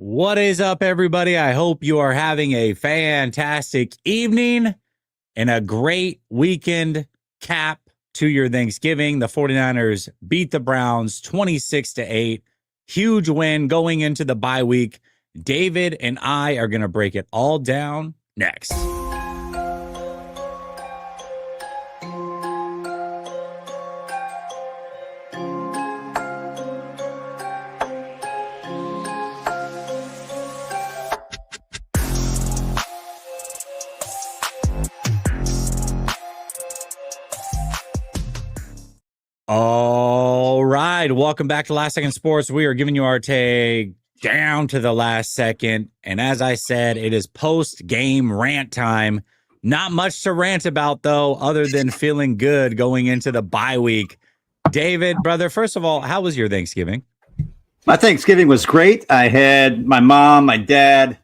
What is up, everybody? I hope you are having a fantastic evening and a great weekend cap to your Thanksgiving. The 49ers beat the Browns 26-8. Huge win going into the bye week. David and I are going to break it all down next. All right. Welcome back to Last Second Sports. We are giving you our take down to the last second. And as I said, it is post-game rant time. Not much to rant about, though, other than feeling good going into the bye week. David, brother, first of all, how was your Thanksgiving? My Thanksgiving was great. I had my mom, my dad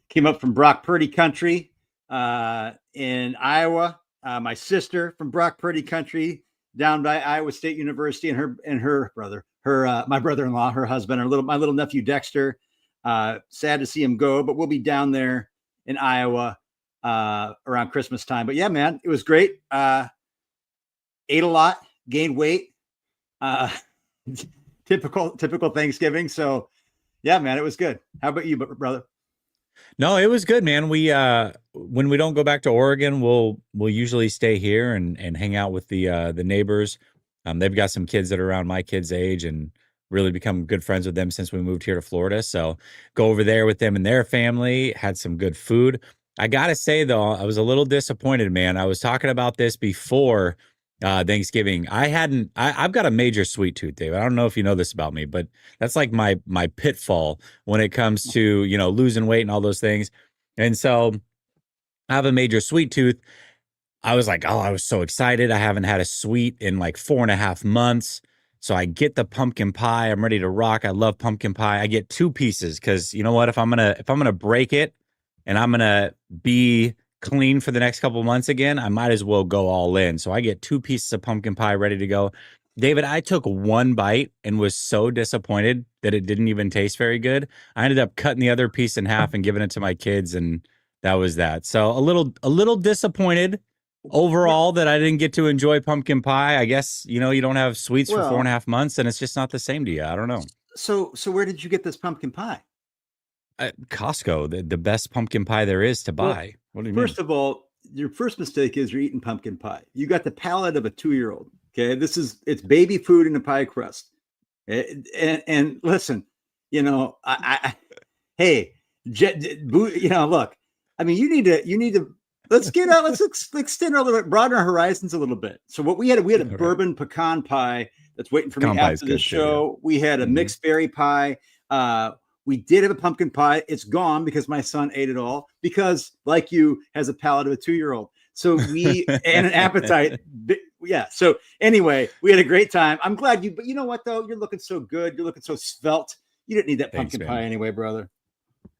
came up from Brock Purdy country in Iowa. My sister from Brock Purdy country down by Iowa State University, and her brother, my brother-in-law, her husband, my little nephew Dexter. Sad to see him go, but we'll be down there in Iowa around Christmas time. But yeah, man, it was great. Ate a lot, gained weight. Typical Thanksgiving. So yeah, man, it was good. How about you, brother? No, it was good, man. We when we don't go back to Oregon, we'll usually stay here and hang out with the neighbors. They've got some kids that are around my kids' age and really become good friends with them since we moved here to Florida. So go over there with them and their family, had some good food. I gotta say though, I was a little disappointed, man. I was talking about this before Thanksgiving. I've got a major sweet tooth, Dave. I don't know if you know this about me, but that's like my pitfall when it comes to, losing weight and all those things. And so I have a major sweet tooth. I was like, oh, I was so excited. I haven't had a sweet in like 4.5 months. So I get the pumpkin pie. I'm ready to rock. I love pumpkin pie. I get 2 pieces because you know what? If I'm gonna break it and I'm gonna be clean for the next couple of months again, I might as well go all in. So I get 2 pieces of pumpkin pie ready to go. David, I took 1 bite and was so disappointed that it didn't even taste very good. I ended up cutting the other piece in half and giving it to my kids, and that was that. So a little disappointed overall that I didn't get to enjoy pumpkin pie. I guess, you don't have sweets for 4.5 months and it's just not the same to you. I don't know. So where did you get this pumpkin pie? Costco, the best pumpkin pie there is to buy. Well, what do you mean? First of all, your first mistake is you're eating pumpkin pie. You got the palate of a 2-year-old. Okay. It's baby food in a pie crust. And listen, hey, look, I mean, you need to, let's get out. Let's extend broaden our horizons a little bit. So what we had a bourbon pecan pie that's waiting for me after the show. Yeah. We had a mixed berry pie. We did have a pumpkin pie. It's gone because my son ate it all because, like you, has a palate of a 2-year-old. So and an appetite. Yeah. So anyway, we had a great time. I'm glad but you know what though? You're looking so good. You're looking so svelte. You didn't need that pumpkin pie anyway, brother.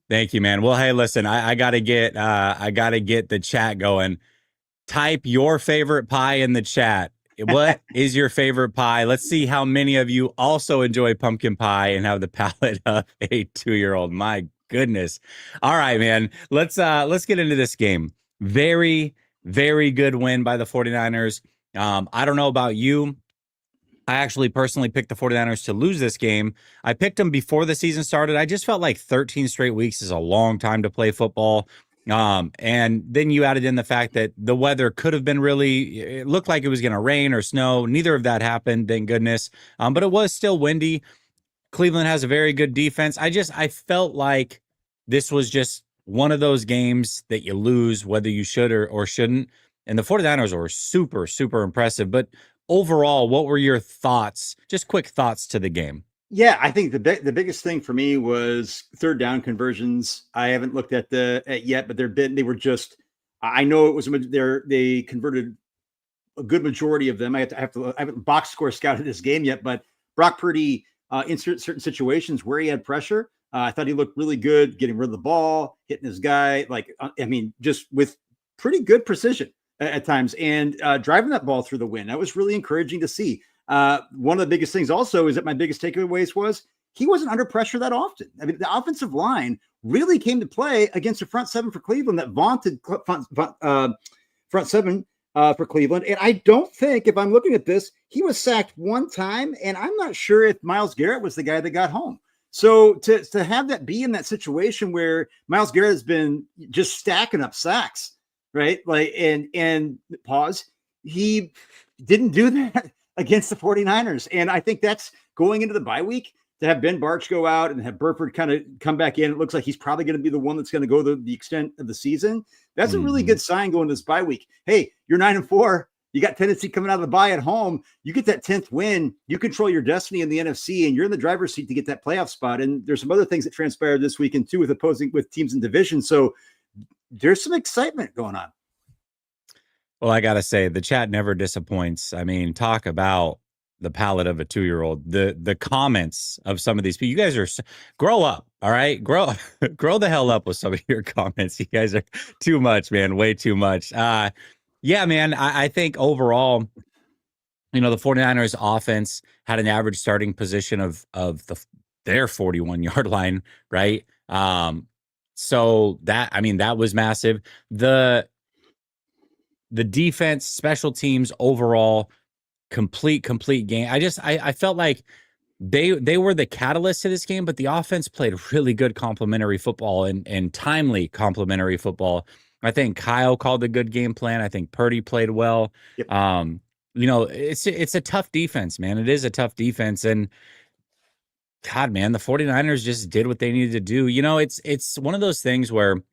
Thank you, man. Well, hey, listen, I gotta get the chat going. Type your favorite pie in the chat. What is your favorite pie? Let's see how many of you also enjoy pumpkin pie and have the palate of a 2-year-old. My goodness. All right, man. Let's get into this game. Very, very good win by the 49ers. I don't know about you. I actually personally picked the 49ers to lose this game. I picked them before the season started. I just felt like 13 straight weeks is a long time to play football. And then you added in the fact that the weather could have been it looked like it was going to rain or snow. Neither of that happened, thank goodness. But it was still windy. Cleveland has a very good defense. I felt like this was just one of those games that you lose, whether you should or shouldn't. And the 49ers were super, super impressive. But overall, what were your thoughts? Just quick thoughts to the game. Yeah, I think the biggest thing for me was third down conversions. I haven't looked at yet, but they were just. I know it was they converted a good majority of them. I haven't box score scouted this game yet, but Brock Purdy in certain situations where he had pressure, I thought he looked really good, getting rid of the ball, hitting his guy. Just with pretty good precision at times, and driving that ball through the wind. That was really encouraging to see. One of the biggest things also is that my biggest takeaways was he wasn't under pressure that often. I mean, the offensive line really came to play against a front seven for Cleveland that vaunted front seven for Cleveland. And I don't think, if I'm looking at this, he was sacked one time, and I'm not sure if Myles Garrett was the guy that got home. So to have that be in that situation where Myles Garrett has been just stacking up sacks, right? Like, and pause, he didn't do that against the 49ers. And I think that's going into the bye week to have Ben Barch go out and have Burford kind of come back in. It looks like he's probably going to be the one that's going to go the extent of the season. That's a really good sign going to this bye week. Hey, you're 9-4. You got Tennessee coming out of the bye at home. You get that 10th win. You control your destiny in the NFC, and you're in the driver's seat to get that playoff spot. And there's some other things that transpired this weekend too with teams in division. So there's some excitement going on. Well, I got to say, the chat never disappoints. I mean, talk about the palate of a 2-year-old. The comments of some of these people, you guys are grow up. All right, grow the hell up with some of your comments. You guys are too much, man. Way too much. Yeah, man, I think overall, the 49ers offense had an average starting position of their 41-yard line, right? So that was massive. The defense, special teams overall, complete game. I felt like they were the catalyst to this game, but the offense played really good complementary football and timely complementary football. I think Kyle called a good game plan. I think Purdy played well. Yep. It's a tough defense, man. It is a tough defense. And God, man, the 49ers just did what they needed to do. It's one of those things where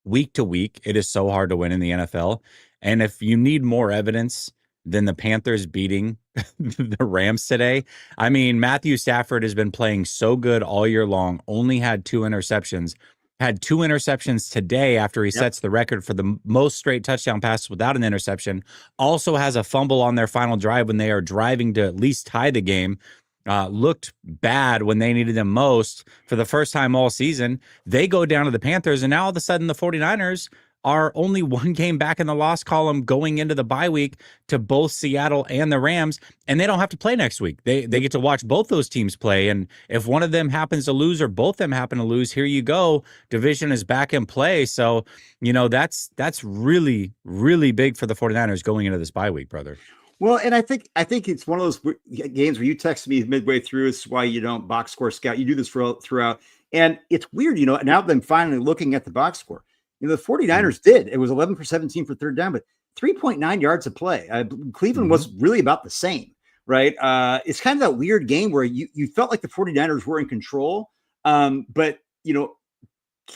week to week, it is so hard to win in the NFL. And if you need more evidence than the Panthers beating the Rams today, I mean, Matthew Stafford has been playing so good all year long, only had 2 interceptions. Had 2 interceptions today after he sets the record for the most straight touchdown passes without an interception. Also has a fumble on their final drive when they are driving to at least tie the game. Looked bad when they needed them most for the first time all season. They go down to the Panthers, and now all of a sudden the 49ers are only 1 game back in the loss column going into the bye week to both Seattle and the Rams, and they don't have to play next week. They get to watch both those teams play, and if one of them happens to lose or both of them happen to lose, here you go. Division is back in play. So, that's really, really big for the 49ers going into this bye week, brother. Well, and I think it's one of those games where you text me midway through. It's why you don't box score scout. You do this throughout. And it's weird, now that I'm finally looking at the box score. The 49ers did. It was 11 for 17 for third down, but 3.9 yards of play. Cleveland was really about the same, right? It's kind of that weird game where you felt like the 49ers were in control. But, 2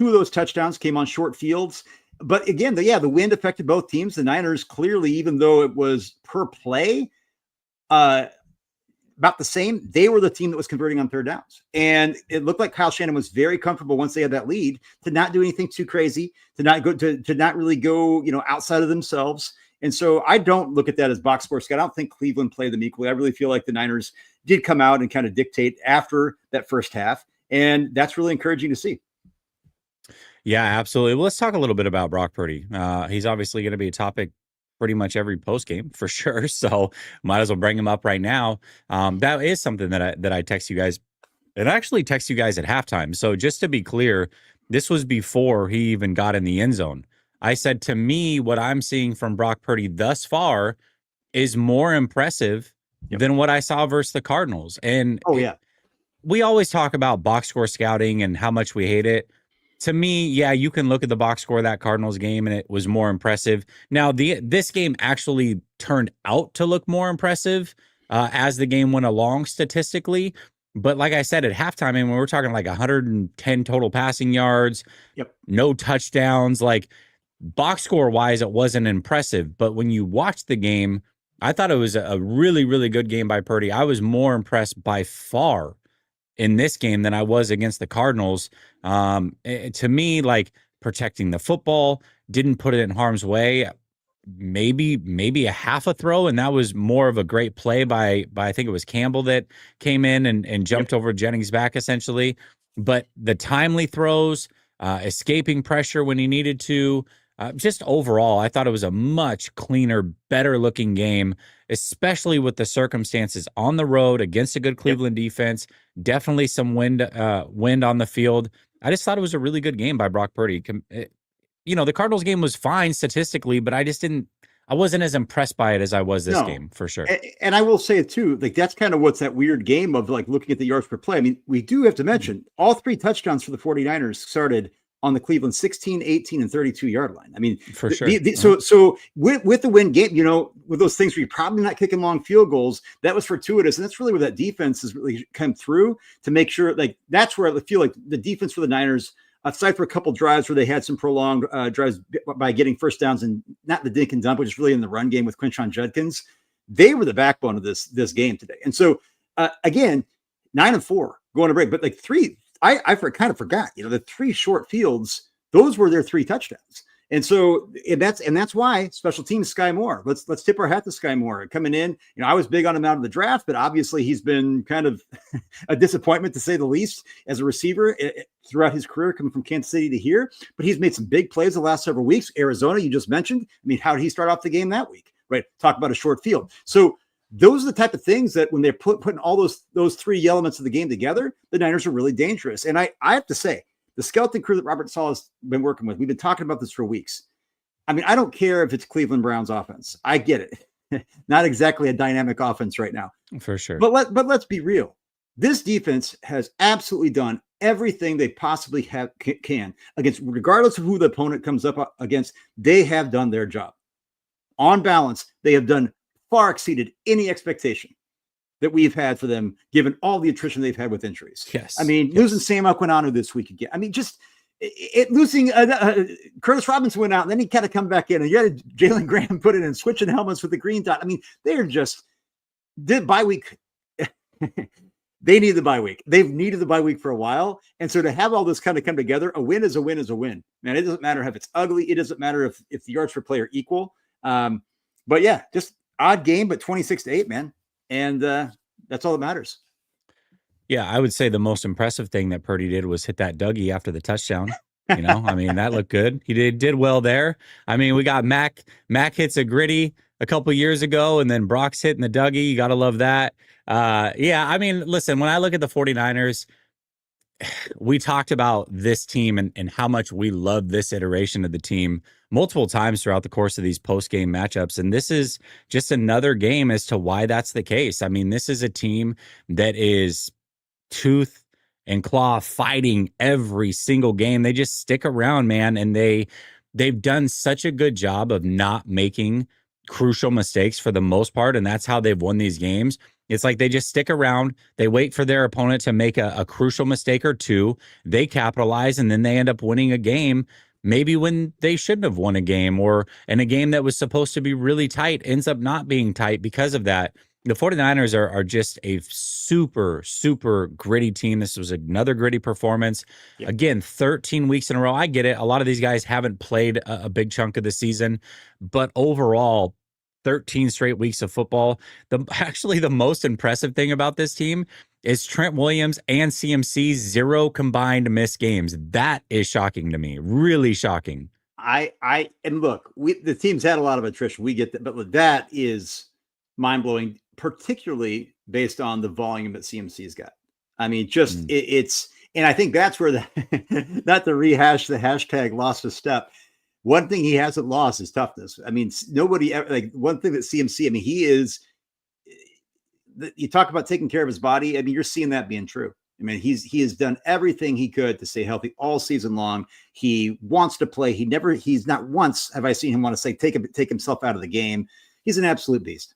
of those touchdowns came on short fields. But again, the wind affected both teams. The Niners clearly, even though it was per play, about the same, they were the team that was converting on third downs. And it looked like Kyle Shanahan was very comfortable once they had that lead to not do anything too crazy, to not really go, outside of themselves. And so I don't look at that as box score scout. I don't think Cleveland played them equally. I really feel like the Niners did come out and kind of dictate after that first half. And that's really encouraging to see. Yeah, absolutely. Well, let's talk a little bit about Brock Purdy. He's obviously going to be a topic pretty much every post game for sure. So might as well bring him up right now. That is something that I text you guys, and I actually text you guys at halftime. So just to be clear, this was before he even got in the end zone. I said, to me, what I'm seeing from Brock Purdy thus far is more impressive than what I saw versus the Cardinals. And we always talk about box score scouting and how much we hate it. To me, you can look at the box score of that Cardinals game, and it was more impressive. Now, this game actually turned out to look more impressive as the game went along statistically. But like I said, at halftime, when we're talking like 110 total passing yards, no touchdowns, like box score wise, it wasn't impressive. But when you watch the game, I thought it was a really, really good game by Purdy. I was more impressed by far in this game than I was against the Cardinals. To me, like, protecting the football, didn't put it in harm's way. Maybe a half a throw, and that was more of a great play by I think it was Campbell that came in and jumped over Jennings' back essentially. But the timely throws, escaping pressure when he needed to, Just overall, I thought it was a much cleaner, better looking game, especially with the circumstances on the road against a good Yep. Cleveland defense. Definitely some wind on the field. I just thought it was a really good game by Brock Purdy. The Cardinals game was fine statistically, but I wasn't as impressed by it as I was this No. game for sure. And I will say it too, like that's kind of what's that weird game of like looking at the yards per play. I mean, we do have to mention all 3 touchdowns for the 49ers started on the Cleveland 16, 18, and 32-yard line. I mean, For sure. So with the win game, with those things where you're probably not kicking long field goals, that was fortuitous. And that's really where that defense has really come through to make sure, like, that's where I feel like the defense for the Niners, aside for a couple drives where they had some prolonged drives by getting first downs and not the dink and dump, which is really in the run game with Quinshon Judkins, they were the backbone of this game today. And so, again, 9-4 going to break, but like 3, I kind of forgot, the 3 short fields, those were their 3 touchdowns. And so that's why special teams Sky Moore. Let's tip our hat to Sky Moore coming in. I was big on him out of the draft, but obviously he's been kind of a disappointment to say the least as a receiver throughout his career, coming from Kansas City to here. But he's made some big plays the last several weeks. Arizona, you just mentioned. I mean, how did he start off the game that week? Right? Talk about a short field. So those are the type of things that when they're putting all those 3 elements of the game together, the Niners are really dangerous. And I have to say, the skeleton crew that Robert Saleh has been working with, we've been talking about this for weeks. I mean, I don't care if it's Cleveland Browns offense. I get it. Not exactly a dynamic offense right now. For sure. But let's be real. This defense has absolutely done everything they possibly can against, regardless of who the opponent comes up against. They have done their job. On balance, they have far exceeded any expectation that we've had for them, given all the attrition they've had with injuries. Yes. I mean, losing Sam Aquinano this week again. I mean, just losing Curtis Robinson went out, and then he kind of come back in, and you had Jalen Graham put in and switching helmets with the green dot. I mean, they're just the bye week. They need the bye week. They've needed the bye week for a while. And so to have all this kind of come together, a win is a win is a win. Man, it doesn't matter if it's ugly. It doesn't matter if the yards per play are equal. But yeah, just odd game, but 26-8, man. And that's all that matters. Yeah, I would say the most impressive thing that Purdy did was hit that Dougie after the touchdown. I mean, that looked good. He did well there. I mean, we got Mac hits a gritty a couple years ago, and then Brock's hitting the Dougie. You got to love that. Yeah, I mean, listen, when I look at the 49ers, we talked about this team and how much we love this iteration of the team multiple times throughout the course of these post-game matchups. And this is just another game as to why that's the case. I mean, this is a team that is tooth and claw fighting every single game. They just stick around, man. And they've done such a good job of not making crucial mistakes for the most part. And that's how they've won these games. It's like they just stick around. They wait for their opponent to make a crucial mistake or two. They capitalize, and then they end up winning a game, maybe when they shouldn't have won a game, or in a game that was supposed to be really tight ends up not being tight because of that. The 49ers are just a super, super gritty team. This was another gritty performance. Yep. Again, 13 weeks in a row. I get it. A lot of these guys haven't played a big chunk of the season, but overall, 13 straight weeks of football. Actually, the most impressive thing about this team is Trent Williams and CMC 0 combined missed games. That is shocking to me. Really shocking. And look, the team's had a lot of attrition. We get that, but that is mind-blowing, particularly based on the volume that CMC's got. I mean, just it's, and I think that's where not to rehash the hashtag lost a step. One thing he hasn't lost is toughness. I mean, nobody ever, like, one thing that CMC, I mean, he is, you talk about taking care of his body. I mean, you're seeing that being true. I mean, he has done everything he could to stay healthy all season long. He wants to play. He's not once have I seen him want to say, take himself out of the game. He's an absolute beast.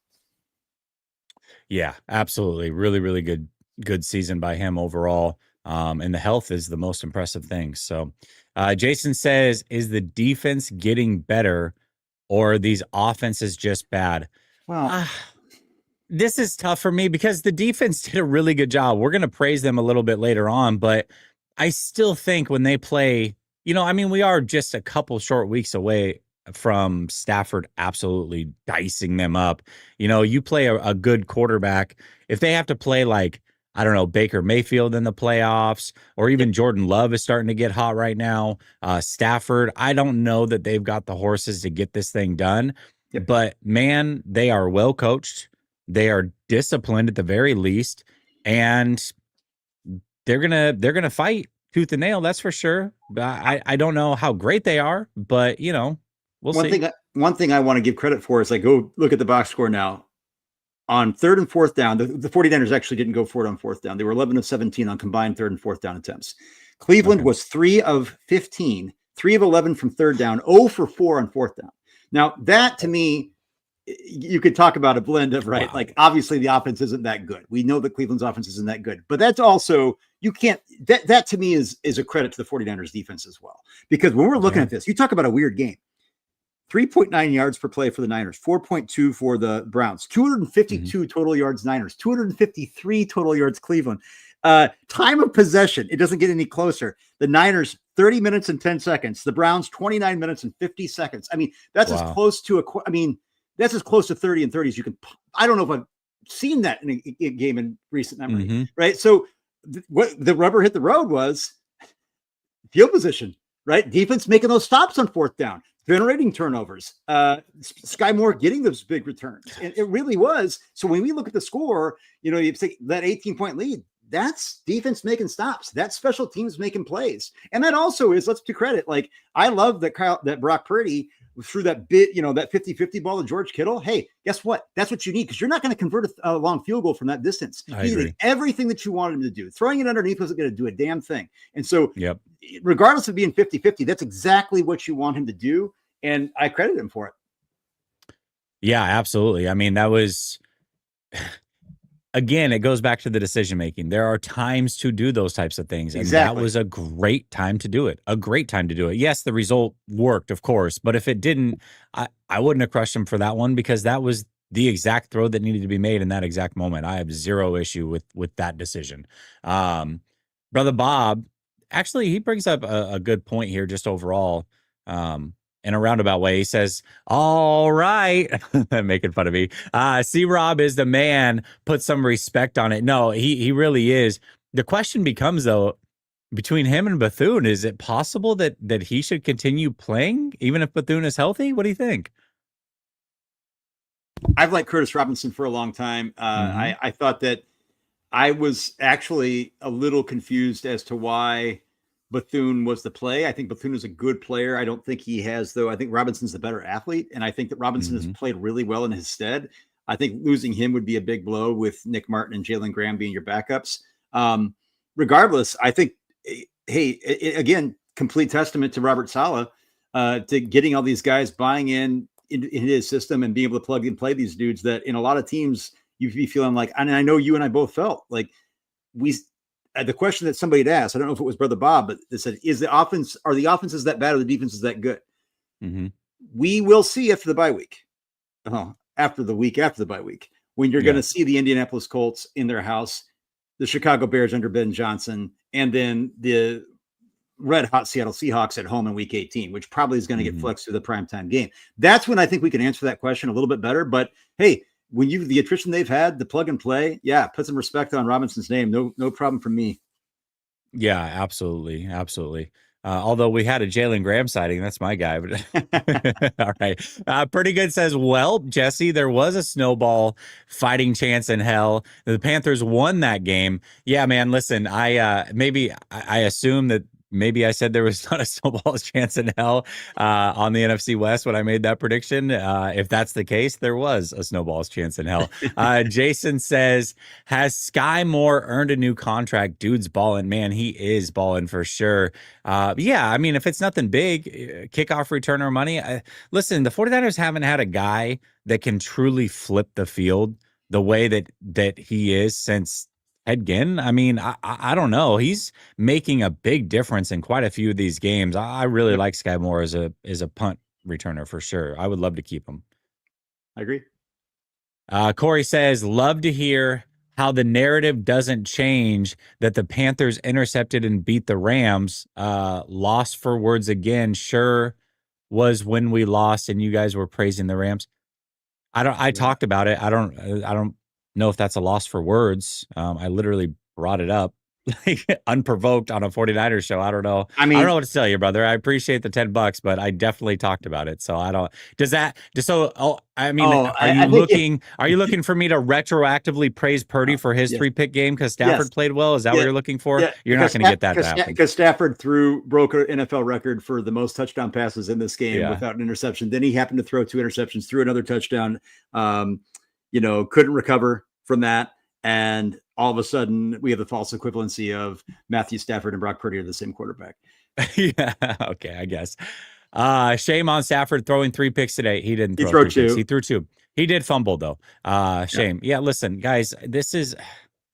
Yeah, absolutely. Really, really good season by him overall. And the health is the most impressive thing. So Jason says, is the defense getting better, or are these offenses just bad? Well, this is tough for me because the defense did a really good job. We're going to praise them a little bit later on, but I still think when they play, I mean, we are just a couple short weeks away from Stafford absolutely dicing them up. You play a good quarterback. If they have to play like I don't know, Baker Mayfield in the playoffs, or Yep. even Jordan Love is starting to get hot right now. Stafford, I don't know that they've got the horses to get this thing done, Yep. but man, they are well coached. They are disciplined at the very least, and they're gonna fight tooth and nail. That's for sure. I don't know how great they are, but we'll One see. thing one thing I want to give credit for is like go look at the box score now. On third and fourth down, the 49ers actually didn't go for it on fourth down. They were 11 of 17 on combined third and fourth down attempts. Cleveland was 3 of 15, 3 of 11 from third down, 0 for 4 on fourth down. Now, that to me, you could talk about a blend of, right? Wow. Like, obviously, the offense isn't that good. We know that Cleveland's offense isn't that good, but that's also, you can't, that to me is a credit to the 49ers defense as well. Because when we're looking at this, you talk about a weird game. 3.9 yards per play for the Niners, 4.2 for the Browns, 252 total yards Niners, 253 total yards Cleveland. Time of possession, it doesn't get any closer. The Niners, 30 minutes and 10 seconds. The Browns, 29 minutes and 50 seconds. I mean, that's as close to that's as close to 30 and 30 as you can. I don't know if I've seen that in a game in recent memory, right? So what the rubber hit the road was field position, right? Defense making those stops on fourth down, generating turnovers, Sky Moore getting those big returns. And it really was. So when we look at the score, you say that 18-point lead, that's defense making stops. That's special teams making plays. And that also is, let's do credit. Like, I love that Brock Purdy threw that bit, that 50-50 ball to George Kittle. Hey, guess what? That's what you need, because you're not going to convert a long field goal from that distance. He did everything that you wanted him to do. Throwing it underneath wasn't going to do a damn thing. And so regardless of being 50-50, that's exactly what you want him to do. And I credit him for it. Yeah, absolutely. I mean, that was, again, it goes back to the decision making. There are times to do those types of things. And that was a great time to do it. A great time to do it. Yes, the result worked, of course. But if it didn't, I wouldn't have crushed him for that one, because that was the exact throw that needed to be made in that exact moment. I have zero issue with that decision. Brother Bob, actually, he brings up a good point here just overall. In a roundabout way, he says, all right, making fun of me. C-Rob is the man. Put some respect on it. No, he really is. The question becomes, though, between him and Bethune, is it possible that he should continue playing even if Bethune is healthy? What do you think? I've liked Curtis Robinson for a long time. I thought that I was actually a little confused as to why Bethune was the play. I think Bethune is a good player. I don't think he has, though. I think Robinson's the better athlete, and I think that Robinson has played really well in his stead. I think losing him would be a big blow with Nick Martin and Jalen Graham being your backups. Regardless, I think, again, complete testament to Robert Saleh, to getting all these guys buying in his system and being able to plug and play these dudes that in a lot of teams you'd be feeling like, and I know you and I both felt like the question that somebody had asked, I don't know if it was Brother Bob, but they said, are the offenses that bad or the defenses that good? We will see after the bye week. After the week after the bye week, when you're going to see the Indianapolis Colts in their house, the Chicago Bears under Ben Johnson, and then the red hot Seattle Seahawks at home in week 18, which probably is going to get flexed to the primetime game. That's when I think we can answer that question a little bit better. But hey, when the attrition they've had, the plug and play, put some respect on Robinson's name. No problem from me. Yeah, absolutely. Absolutely. Although we had a Jalen Graham sighting, that's my guy. But all right. Pretty Good says, well, Jesse, there was a snowball fighting chance in hell. The Panthers won that game. Yeah, man, listen, I assume that maybe I said there was not a snowball's chance in hell on the NFC West when I made that prediction. If that's the case, there was a snowball's chance in hell. Jason says, has Sky Moore earned a new contract? Dude's balling. Man, he is balling for sure. Yeah, I mean, if it's nothing big, kickoff returner money. Listen, the 49ers haven't had a guy that can truly flip the field the way that he is since Ed Ginn. I mean, I don't know. He's making a big difference in quite a few of these games. I really like Sky Moore as a punt returner for sure. I would love to keep him. I agree. Corey says, love to hear how the narrative doesn't change that the Panthers intercepted and beat the Rams. Lost for words again. Sure was when we lost and you guys were praising the Rams. I talked about it. I don't know if that's a loss for words. I literally brought it up like unprovoked on a 49ers show. I don't know. I I mean, don't know what to tell you, brother. I appreciate the $10, but I definitely talked about it. So I don't, does that just so, oh, I mean, I think are you looking for me to retroactively praise Purdy for his yes, 3-pick game because yes, Stafford played well? Is that what yeah, you're looking for? yeah, You're not going to get that to happen. because Stafford broke an NFL record for the most touchdown passes in this game Yeah. without an interception. Then he happened to throw 2 interceptions, threw another touchdown. Couldn't recover from that, and all of a sudden we have the false equivalency of Matthew Stafford and Brock Purdy are the same quarterback. Yeah. Okay. I guess. Shame on Stafford throwing 3 picks today. He didn't throw 3 picks. He threw 2. He did fumble though. Shame. Yeah. Listen, guys, this is.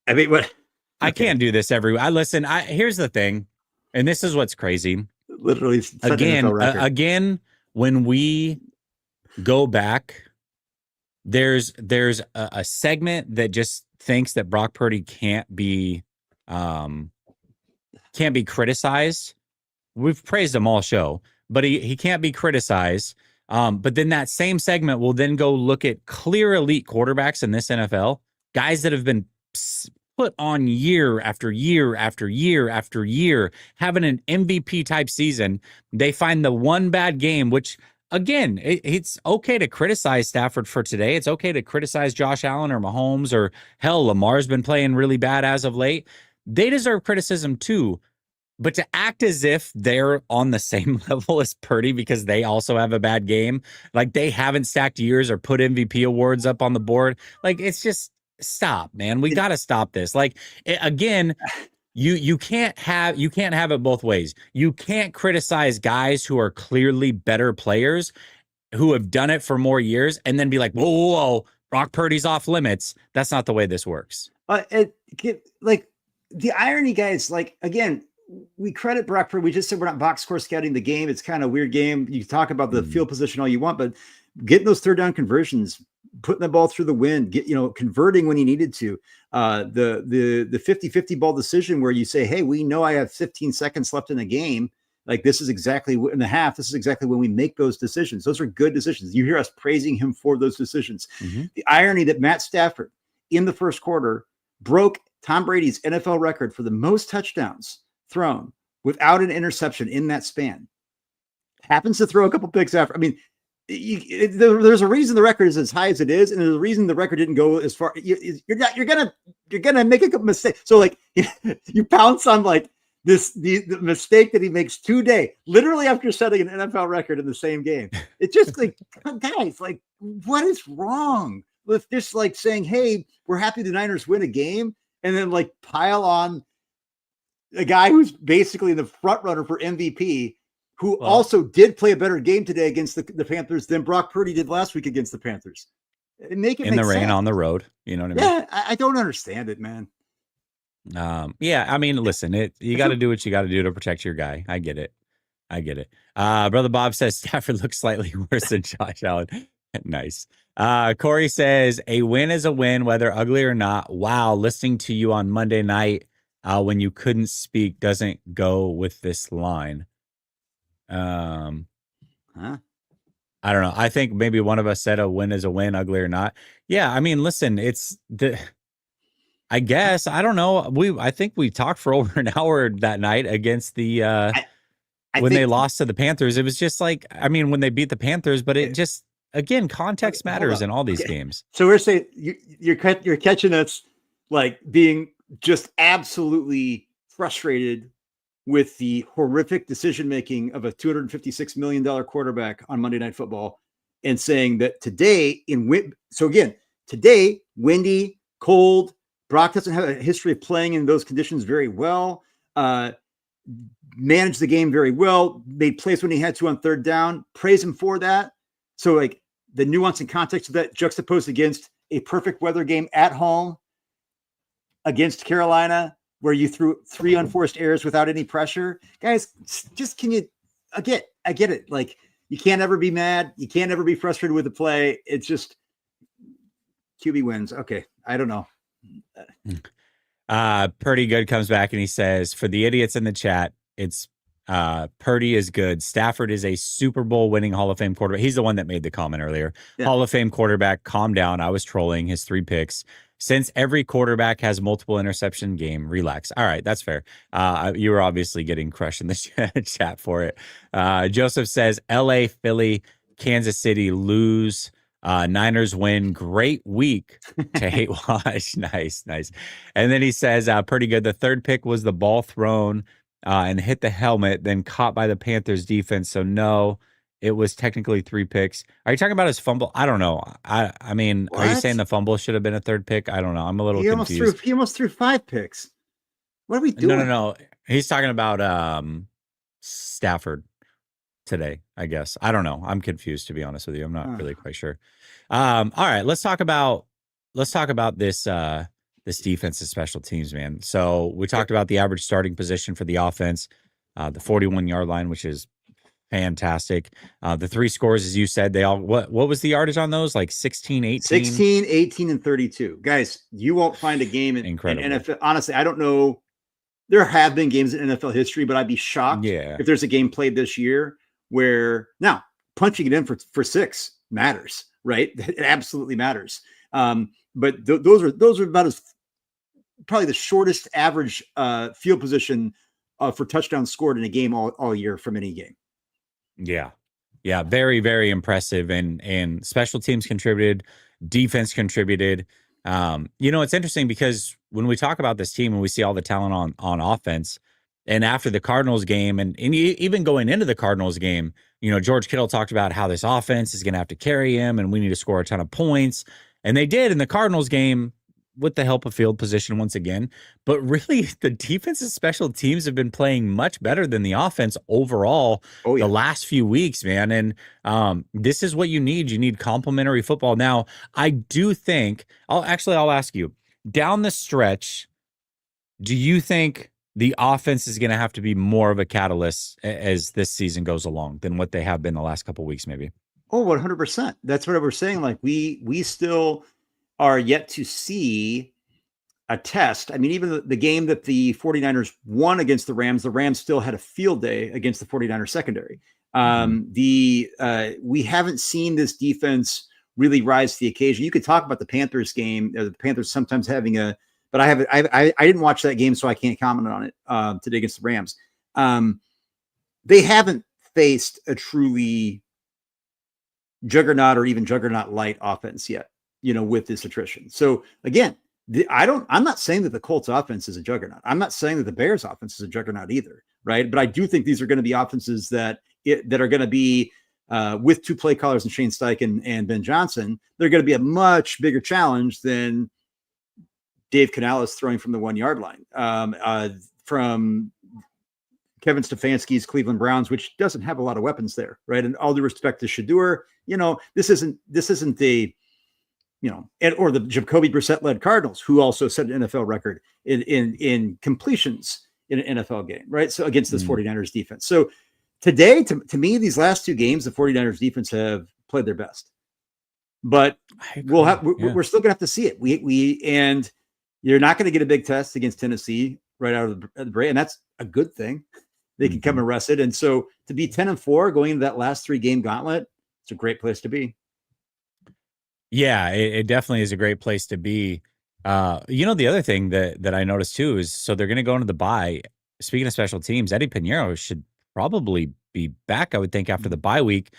I mean, what? I can't do this every. Here's the thing, and this is what's crazy. Literally, again, when we go back, there's a segment that just thinks that Brock Purdy can't be criticized. We've praised him all show, but he can't be criticized. But then that same segment will then go look at clear elite quarterbacks in this NFL, guys that have been put on year after year after year after year, having an MVP type season. They find the one bad game, which again, it's okay to criticize Stafford for today. It's okay to criticize Josh Allen or Mahomes, or hell, Lamar's been playing really bad as of late. They deserve criticism too. But to act as if they're on the same level as Purdy because they also have a bad game, like they haven't stacked years or put MVP awards up on the board, like it's just stop, man. We got to stop this. Like again, you can't have it both ways. You can't criticize guys who are clearly better players who have done it for more years and then be like, whoa, Brock Purdy's off limits. That's not the way this works. Like the irony, guys, like again, we credit Brock Purdy. We just said we're not box score scouting the game. It's kind of a weird game. You talk about the field position all you want, but getting those 3rd down conversions, putting the ball through the wind, converting when you needed to. The 50-50 ball decision where you say, hey, we know I have 15 seconds left in the game. Like this is exactly in the half. This is exactly when we make those decisions. Those are good decisions. You hear us praising him for those decisions. Mm-hmm. The irony that Matt Stafford in the first quarter broke Tom Brady's NFL record for the most touchdowns thrown without an interception in that span. Happens to throw a couple picks after. I mean, there's a reason the record is as high as it is, and there's a reason the record didn't go as far. You're gonna make a mistake. So like you pounce on like the mistake that he makes today, literally after setting an NFL record in the same game. It's just like, guys, like what is wrong with just like saying, hey, we're happy the Niners win a game, and then like pile on a guy who's basically the front runner for MVP, who also did play a better game today against the Panthers than Brock Purdy did last week against the Panthers. In the rain on the road. You know what I mean? Yeah, I don't understand it, man. Yeah, I mean, listen, you got to do what you got to do to protect your guy. I get it. Brother Bob says Stafford looks slightly worse than Josh Allen. Nice. Corey says a win is a win, whether ugly or not. Wow, listening to you on Monday night when you couldn't speak doesn't go with this line. I don't know. I think maybe one of us said a win is a win, ugly or not. Yeah, I mean, listen, I guess I don't know. I think we talked for over an hour that night against the when they lost to the Panthers. It was just like, I mean, when they beat the Panthers, but it just again, context matters in all these games. So we're saying you're catching us like being just absolutely frustrated with the horrific decision-making of a $256 million quarterback on Monday Night Football, and saying that today today, windy, cold, Brock doesn't have a history of playing in those conditions very well, managed the game very well, made plays when he had to on 3rd down, praise him for that. So like the nuance and context of that juxtaposed against a perfect weather game at home against Carolina, where you threw 3 unforced errors without any pressure. Guys, just I get it. Like you can't ever be mad. You can't ever be frustrated with the play. It's just QB wins. Okay. I don't know. Purdy Good comes back and he says, for the idiots in the chat, it's Purdy is good. Stafford is a Super Bowl winning Hall of Fame quarterback. He's the one that made the comment earlier. Yeah. Hall of Fame quarterback. Calm down. I was trolling his 3 picks. Since every quarterback has multiple interception game, relax. All right, that's fair. You were obviously getting crushed in the chat for it. Joseph says LA, Philly, Kansas City lose. Niners win. Great week to hate watch. Nice, nice. And then he says, pretty good. The third pick was the ball thrown and hit the helmet, then caught by the Panthers defense. So no, it was technically 3 picks. Are you talking about his fumble? I don't know. I mean, are you saying the fumble should have been a third pick? I don't know. I'm a little confused. He almost threw 5 picks. What are we doing? No. He's talking about Stafford today, I guess. I don't know. I'm confused, to be honest with you. I'm not really quite sure. All right, let's talk about this this defensive special teams, man. So we talked about the average starting position for the offense, the 41-yard line, which is fantastic. The 3 scores, as you said, they all what was the yardage on those? Like 16, 18? 16, 18, and 32. Guys, you won't find a game in NFL. Honestly, I don't know. There have been games in NFL history, but I'd be shocked if there's a game played this year where now punching it in for 6 matters, right? It absolutely matters. But those are about as probably the shortest average field position for touchdowns scored in a game all year from any game. Yeah. Very, very impressive. And special teams contributed, defense contributed. It's interesting because when we talk about this team and we see all the talent on offense, and after the Cardinals game and even going into the Cardinals game, George Kittle talked about how this offense is going to have to carry him and we need to score a ton of points. And they did in the Cardinals game with the help of field position once again. But really, the defensive special teams have been playing much better than the offense overall the last few weeks, man. And this is what you need. You need complementary football. Now, I do think I'll ask you, down the stretch, do you think the offense is going to have to be more of a catalyst as this season goes along than what they have been the last couple of weeks, maybe? Oh, 100%. That's what we're saying. Like we still are yet to see a test. I mean, even the game that the 49ers won against the Rams still had a field day against the 49ers secondary. We haven't seen this defense really rise to the occasion. You could talk about the Panthers game, the Panthers sometimes having but I didn't watch that game, so I can't comment on it today against the Rams. They haven't faced a truly juggernaut or even juggernaut light offense yet, with this attrition. So again, I'm not saying that the Colts offense is a juggernaut. I'm not saying that the Bears offense is a juggernaut either, right? But I do think these are going to be offenses that are going to be with 2 play callers and Shane Steichen and Ben Johnson. They're going to be a much bigger challenge than Dave Canales throwing from the 1-yard line, from Kevin Stefanski's Cleveland Browns, which doesn't have a lot of weapons there, right? And all due respect to Shedeur, this isn't the or the Jacoby Brissett-led Cardinals, who also set an NFL record in completions in an NFL game, right? So against this 49ers defense. So today, to me, these last 2 games, the 49ers defense have played their best. But we're still gonna have to see it. And you're not going to get a big test against Tennessee right out of the break, and that's a good thing. They can come and rest it. And so to be 10-4 going into that last 3-game gauntlet, it's a great place to be. Yeah, it definitely is a great place to be. The other thing that I noticed too is, so they're going to go into the bye. Speaking of special teams, Eddie Pinheiro should probably be back, I would think, after the bye week.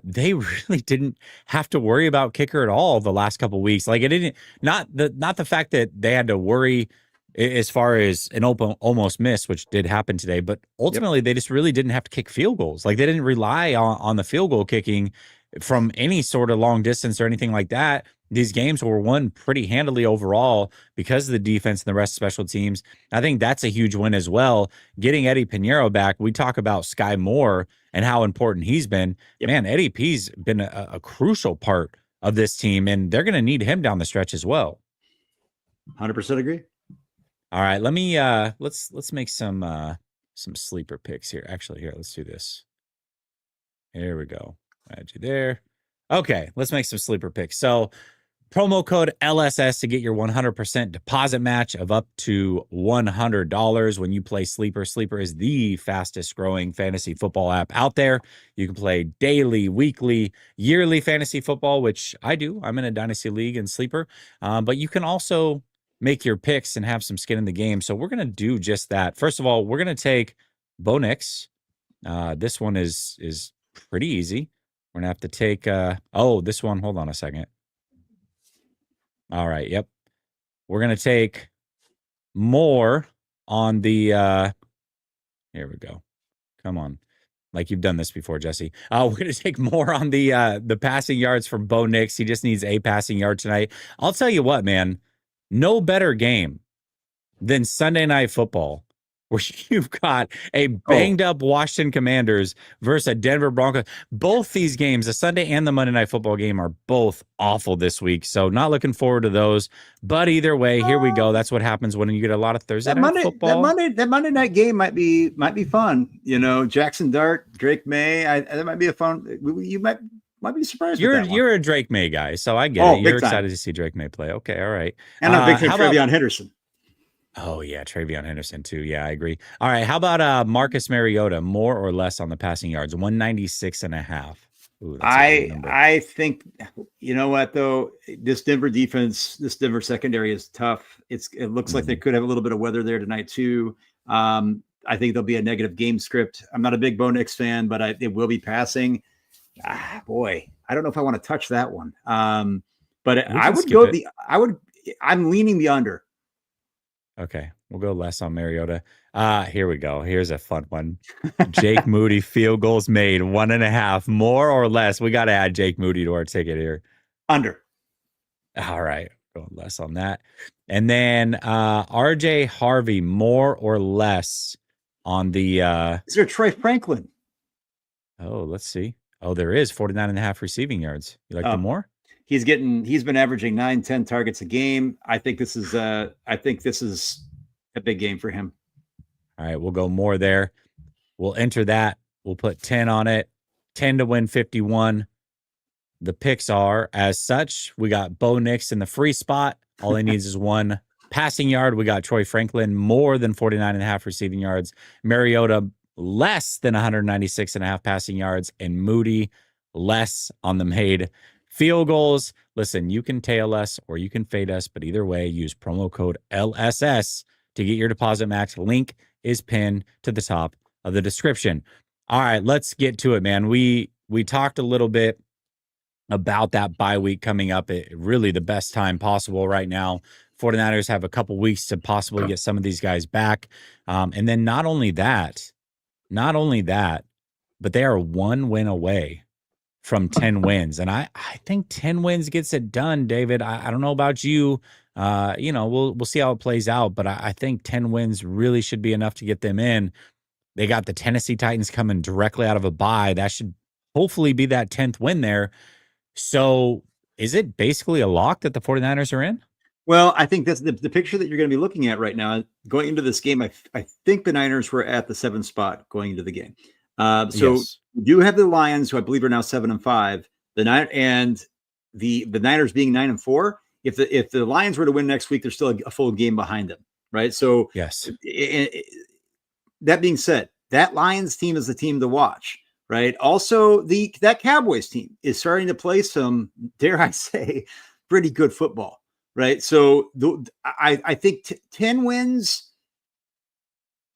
They really didn't have to worry about kicker at all the last couple of weeks. Like, it didn't, not the fact that they had to worry as far as an almost miss, which did happen today, but ultimately they just really didn't have to kick field goals. Like, they didn't rely on the field goal kicking from any sort of long distance or anything like that. These games were won pretty handily overall because of the defense and the rest of special teams. I think that's a huge win as well. Getting Eddie Pinheiro back, we talk about Sky Moore and how important he's been. Man, Eddie P's been a crucial part of this team, and they're going to need him down the stretch as well. 100% agree. All right, let me let's make some sleeper picks here. Actually, here, let's do this. Here we go. Add you there. Okay, let's make some sleeper picks. So Promo code LSS to get your 100% deposit match of up to $100 when you play Sleeper. Sleeper is the fastest growing fantasy football app out there. You can play daily, weekly, yearly fantasy football, which I do. I'm in a dynasty league in Sleeper. But you can also make your picks and have some skin in the game. So we're going to do just that. First of all, we're going to take Bo Nix. This one is pretty easy. We're going to have to take, this one, hold on a second. All right. Yep. We're going to take more on the, here we go. Come on. Like you've done this before, Jesse. We're going to take more on the passing yards from Bo Nix. He just needs a passing yard tonight. I'll tell you what, man, no better game than Sunday Night Football, where you've got a banged up Washington Commanders versus a Denver Broncos. Both these games, the Sunday and the Monday Night Football game, are both awful this week. So not looking forward to those. But either way, here we go. That's what happens when you get a lot of Thursday night football. That Monday night game might be fun. You know, Jackson Dart, Drake May. That might be a fun. You might be surprised. You're a Drake May guy, so I get it. You're excited to see Drake May play. Okay, all right. And I'm a big fan of Travion Henderson. Oh, yeah, Travion Henderson, too. Yeah, I agree. All right, how about Marcus Mariota, more or less on the passing yards? 196.5. Ooh, I think, you know what, though? This Denver defense, this Denver secondary is tough. It looks like they could have a little bit of weather there tonight, too. I think there'll be a negative game script. I'm not a big Bo Nix fan, but it will be passing. Boy, I don't know if I want to touch that one. But I would go I'm leaning the under. Okay, we'll go less on Mariota. Here we go. Here's a fun one. Jake Moody field goals made 1.5, more or less. We got to add Jake Moody to our ticket here. Under. All right, going less on that. And then RJ Harvey, more or less on the. Is there Troy Franklin? Oh, let's see. Oh, there is 49.5 receiving yards. You like the more? He's been averaging 9-10 targets a game. I think this is a big game for him. All right, we'll go more there. We'll enter that. We'll put 10 on it. 10 to win 51. The picks are as such. We got Bo Nix in the free spot. All he needs is one passing yard. We got Troy Franklin, more than 49.5 receiving yards. Mariota, less than 196.5 passing yards. And Moody, less on the made field goals. Listen, you can tail us or you can fade us, but either way, use promo code LSS to get your deposit max. Link is pinned to the top of the description. All right, let's get to it, man. We talked a little bit about that bye week coming up. Really the best time possible right now. 49ers have a couple weeks to possibly get some of these guys back. And then not only that, but they are 1 win away from 10 wins. And I think 10 wins gets it done, David. I don't know about you. We'll see how it plays out, but I think 10 wins really should be enough to get them in. They got the Tennessee Titans coming directly out of a bye. That should hopefully be that 10th win there. So is it basically a lock that the 49ers are in? Well, I think that's the picture that you're going to be looking at right now. Going into this game, I think the Niners were at the 7th spot going into the game. Yes. We do have the Lions, who I believe are now 7-5. The Niners being 9-4. If the Lions were to win next week, there's still a full game behind them, right? So yes. That being said, that Lions team is the team to watch, right? Also, that Cowboys team is starting to play some, dare I say, pretty good football, right? So I think 10 wins,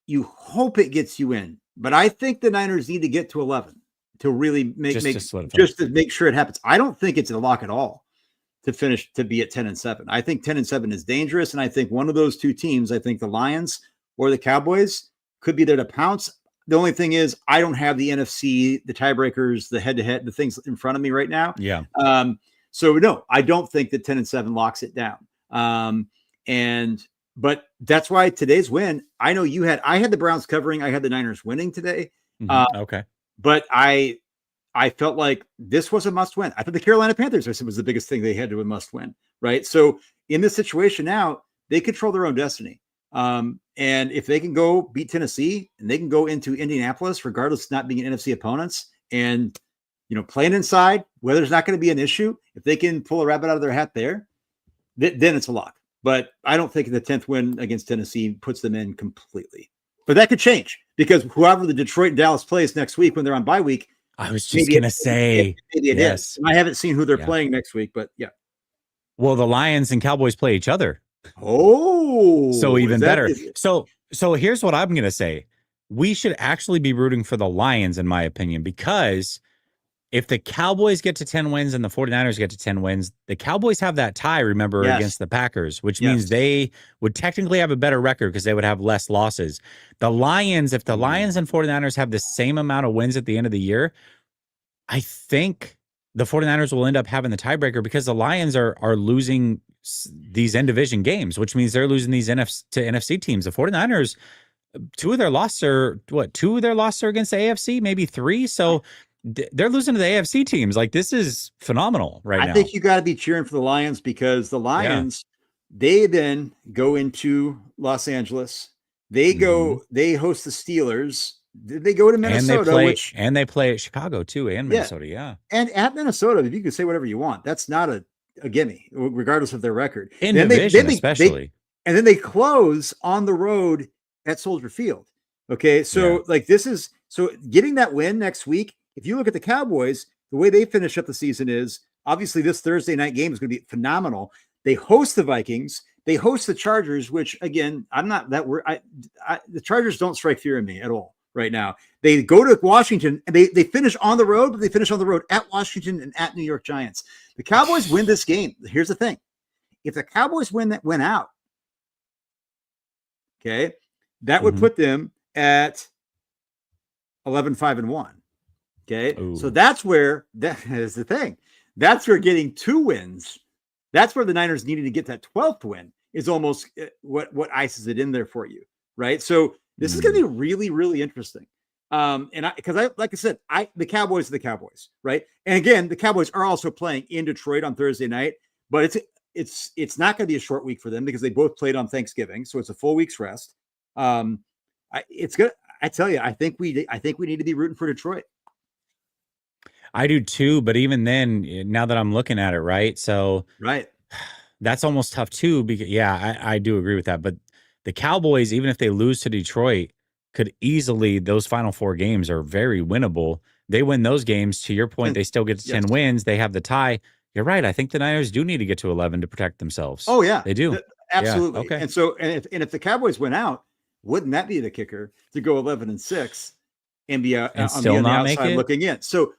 you hope it gets you in. But I think the Niners need to get to 11 to really to make sure it happens. I don't think it's a lock at all to be at 10-7. I think 10-7 is dangerous. And I think one of those two teams, I think the Lions or the Cowboys, could be there to pounce. The only thing is I don't have the NFC, the tiebreakers, the head-to-head, the things in front of me right now. Yeah. So no, I don't think that 10-7 locks it down. But that's why today's win, I know I had the Browns covering. I had the Niners winning today. Okay. But I felt like this was a must win. I thought the Carolina Panthers was the biggest thing they had to a must win. Right. So in this situation now, they control their own destiny. And if they can go beat Tennessee and they can go into Indianapolis, regardless of not being NFC opponents, and playing inside, weather's not going to be an issue. If they can pull a rabbit out of their hat there, then it's a lock. But I don't think the 10th win against Tennessee puts them in completely. But that could change because whoever the Detroit and Dallas plays next week when they're on bye week, I was just going to say, maybe it is. And I haven't seen who they're playing next week, but yeah. Well, the Lions and Cowboys play each other. Oh, so even better. So here's what I'm going to say. We should actually be rooting for the Lions, in my opinion, because if the Cowboys get to 10 wins and the 49ers get to 10 wins, the Cowboys have that tie, remember, against the Packers, which means they would technically have a better record because they would have less losses. The Lions, if the Lions and 49ers have the same amount of wins at the end of the year, I think the 49ers will end up having the tiebreaker because the Lions are losing these in division games, which means they're losing these to NFC teams. The 49ers, two of their losses are against the AFC, maybe three. So they're losing to the AFC teams. Like, this is phenomenal now. I think you got to be cheering for the Lions because the Lions, they then go into Los Angeles. They they host the Steelers. They go to Minnesota, and they play at Chicago too, and Minnesota, and at Minnesota, if you can say whatever you want, that's not a gimme, regardless of their record. In division, especially. And then they close on the road at Soldier Field. Okay, so so getting that win next week. If you look at the Cowboys, the way they finish up the season is obviously this Thursday night game is going to be phenomenal. They host the Vikings. They host the Chargers, which again, I'm not that worried. The Chargers don't strike fear in me at all right now. They go to Washington and they finish on the road, but they finish on the road at Washington and at New York Giants. The Cowboys win this game. Here's the thing. If the Cowboys win out, okay, that would put them at 11-5-1. Okay. Ooh. So that is the thing. That's where getting 2 wins. That's where the Niners needed to get that 12th win is almost what ices it in there for you. Right. So this is going to be really, really interesting. Like I said, the Cowboys are the Cowboys. Right. And again, the Cowboys are also playing in Detroit on Thursday night, but it's not going to be a short week for them because they both played on Thanksgiving. So it's a full week's rest. It's good. I tell you, I think we need to be rooting for Detroit. I do too, but even then, now that I'm looking at it, right? So that's almost tough too, because I do agree with that. But the Cowboys, even if they lose to Detroit, could easily, those final 4 games are very winnable. They win those games, to your point, they still get to 10 wins. They have the tie. You're right. I think the Niners do need to get to 11 to protect themselves. Oh yeah, they do. Absolutely. Yeah, okay. And so, if the Cowboys win out, wouldn't that be the kicker to go 11-6 and be on the outside looking in? So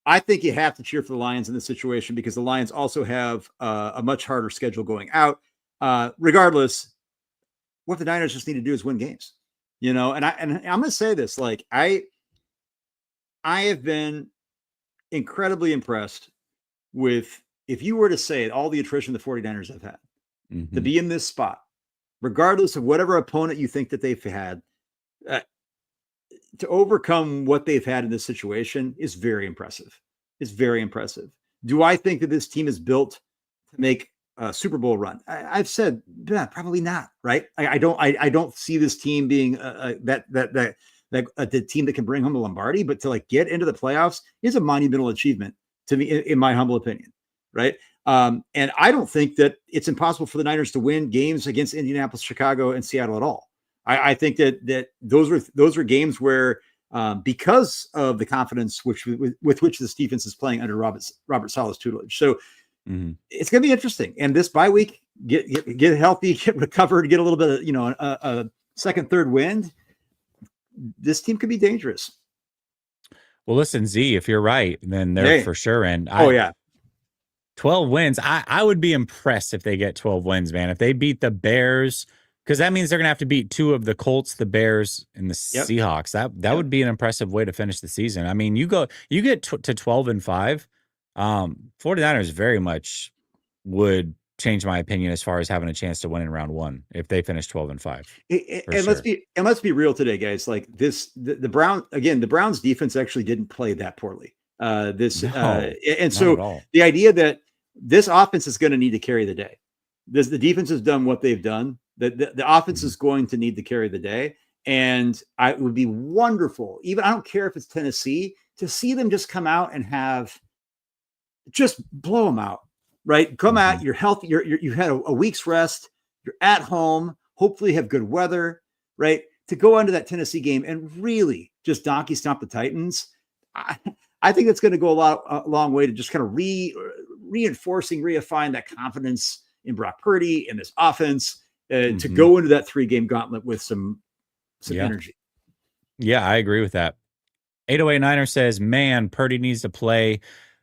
I think you have to cheer for the Lions in this situation because the Lions also have a much harder schedule going out. Regardless, what the Niners just need to do is win games, And I'm going to say this: like I have been incredibly impressed with, if you were to say all the attrition the 49ers have had to be in this spot, regardless of whatever opponent you think that they've had. To overcome what they've had in this situation is very impressive. It's very impressive. Do I think that this team is built to make a Super Bowl run? I've said, probably not. Right? I don't see this team being the team that can bring home the Lombardi, but to get into the playoffs is a monumental achievement to me, in my humble opinion. Right? And I don't think that it's impossible for the Niners to win games against Indianapolis, Chicago, and Seattle at all. I think that those were games where, because of the confidence with which this defense is playing under Robert Saleh's tutelage. So it's going to be interesting. And this bye week, get healthy, get recovered, get a little bit of a second, third wind. This team could be dangerous. Well, listen, Z, if you're right, then they're for sure. And 12 wins. I would be impressed if they get 12 wins, man. If they beat the Bears. Because that means they're going to have to beat 2 of the Colts, the Bears, and the Seahawks. That would be an impressive way to finish the season. I mean, you get to 12-5. 49ers very much would change my opinion as far as having a chance to win in round 1 if they finish 12-5. Let's be real today, guys. Like this, the Browns defense actually didn't play that poorly. So the idea that this offense is going to need to carry the day. The defense has done what they've done. The offense is going to need to carry the day. And it would be wonderful. Even I don't care if it's Tennessee to see them just come out and just blow them out, right? Come out, you're healthy, you had a week's rest, you're at home, hopefully have good weather, right? To go into that Tennessee game and really just donkey stomp the Titans, I think it's going to go a long way to just kind of reinforcing, reifying that confidence in Brock Purdy and this offense to go into that 3-game gauntlet with some energy. Yeah, I agree with that. 808 Niner says, man, Purdy needs to play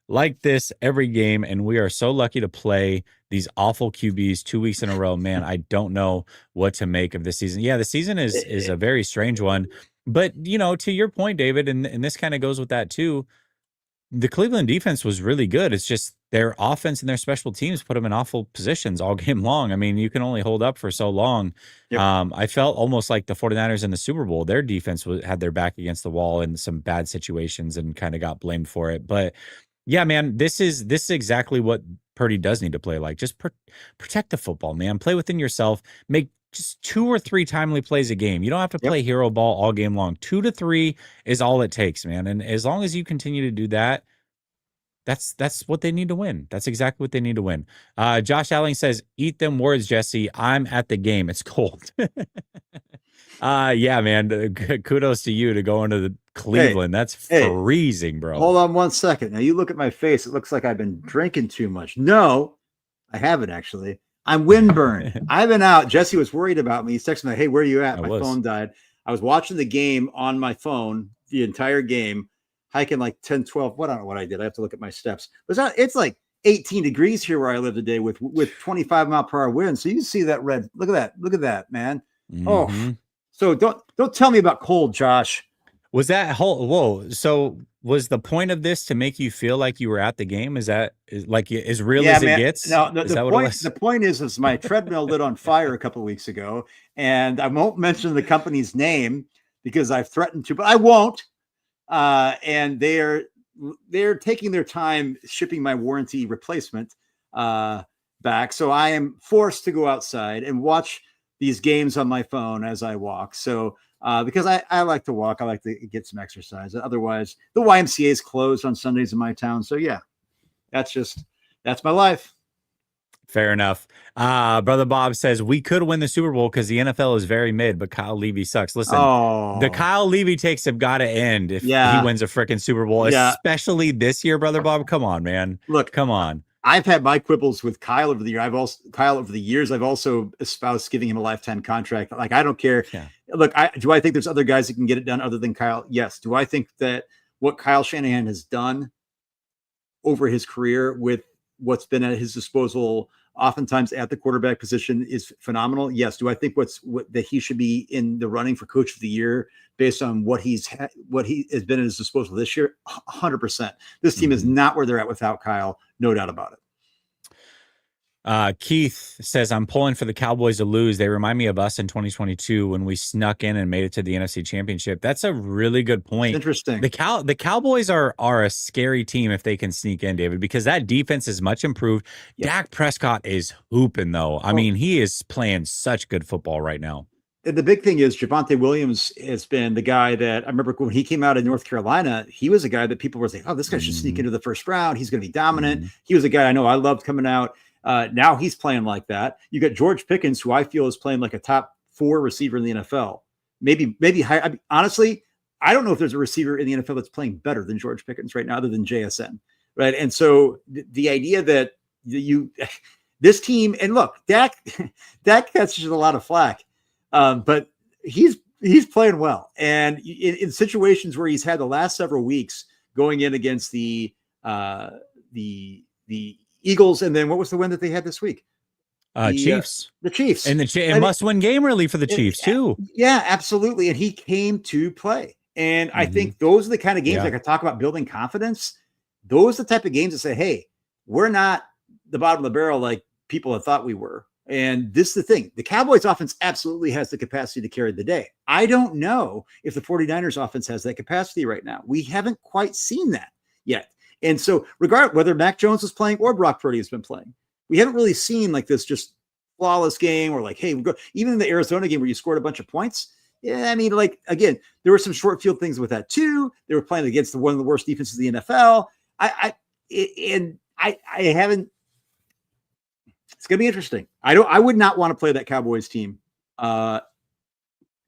like this every game, and we are so lucky to play these awful QBs 2 weeks in a row. Man, I don't know what to make of this season. Yeah, the season is a very strange one. But, you know, to your point, David, and this kind of goes with that too, the Cleveland defense was really good. It's just their offense and their special teams put them in awful positions all game long. I mean, you can only hold up for so long. Yep. I felt almost like the 49ers in the Super Bowl, their defense had their back against the wall in some bad situations and kind of got blamed for it. But yeah, man, this is exactly what Purdy does need to play like. Just protect the football, man. Play within yourself. Make just 2 or 3 timely plays a game. You don't have to play hero ball all game long. 2 to 3 is all it takes, man. And as long as you continue to do that, that's what they need to win. That's exactly what they need to win. Josh Allen says, eat them words, Jesse. I'm at the game. It's cold. Yeah, man. Kudos to you to go into the Cleveland. That's freezing, bro. Hold on 1 second. Now you look at my face. It looks like I've been drinking too much. No, I haven't actually. I'm windburned. I've been out. Jesse was worried about me. He's texting me, hey, where are you at? My phone died. I was watching the game on my phone the entire game, hiking like 10, 12. I don't know what I did. I have to look at my steps. It's like 18 degrees here where I live today with 25 mile per hour winds. So you see that red. Look at that. Look at that, man. Oh, so don't tell me about cold, Josh. Was that whoa? So was the point of this to make you feel like you were at the game? Is that like as real as it gets? No, the point is my treadmill lit on fire a couple of weeks ago, and I won't mention the company's name because I've threatened to, but I won't. And they're taking their time shipping my warranty replacement back, so I am forced to go outside and watch these games on my phone as I walk. So. Because I like to walk, I like to get some exercise. Otherwise, the YMCA is closed on Sundays in my town. So yeah, that's my life. Fair enough. Brother Bob says we could win the Super Bowl because the NFL is very mid, but Kyle Levy sucks. Listen, the Kyle Levy takes have got to end if he wins a freaking Super Bowl, especially this year, Brother Bob. Come on, man. Look, come on. I've had my quibbles with Kyle over the year. I've also espoused giving him a lifetime contract. Like, I don't care. Yeah. Look, do I think there's other guys that can get it done other than Kyle? Yes. Do I think that what Kyle Shanahan has done over his career with what's been at his disposal, oftentimes at the quarterback position, is phenomenal? Yes. Do I think that he should be in the running for Coach of the Year based on what he has been at his disposal this year? 100%. This team is not where they're at without Kyle. No doubt about it. Keith says, I'm pulling for the Cowboys to lose. They remind me of us in 2022 when we snuck in and made it to the NFC Championship. That's a really good point. Interesting. The Cowboys are a scary team if they can sneak in, David, because that defense is much improved. Yep. Dak Prescott is hooping, though. I mean, he is playing such good football right now. The big thing is Javonte Williams has been the guy that I remember when he came out of North Carolina. He was a guy that people were saying, oh, this guy should sneak into the first round. He's going to be dominant. He was a guy I know I loved coming out. Now he's playing like that. You got George Pickens, who I feel is playing like a top 4 receiver in the NFL. Maybe high. I mean, honestly, I don't know if there's a receiver in the NFL that's playing better than George Pickens right now, other than JSN. Right. And so the idea that this team, and look, Dak catches a lot of flack. But he's playing well, and in situations where he's had the last several weeks going in against the Eagles, and then what was the win that they had this week? Chiefs. The Chiefs, and must-win game really for the Chiefs too. Yeah, absolutely. And he came to play, and I think those are the kind of games like I talk about building confidence. Those are the type of games that say, "Hey, we're not the bottom of the barrel like people had thought we were." And this is the thing. The Cowboys offense absolutely has the capacity to carry the day. I don't know if the 49ers offense has that capacity right now. We haven't quite seen that yet. And so regardless whether Mac Jones is playing or Brock Purdy has been playing, we haven't really seen like this just flawless game or like, hey, even in the Arizona game where you scored a bunch of points, Yeah, I mean, like, again, there were some short field things with that too. They were playing against one of the worst defenses in the NFL. I haven't. It's gonna be interesting. I would not want to play that Cowboys team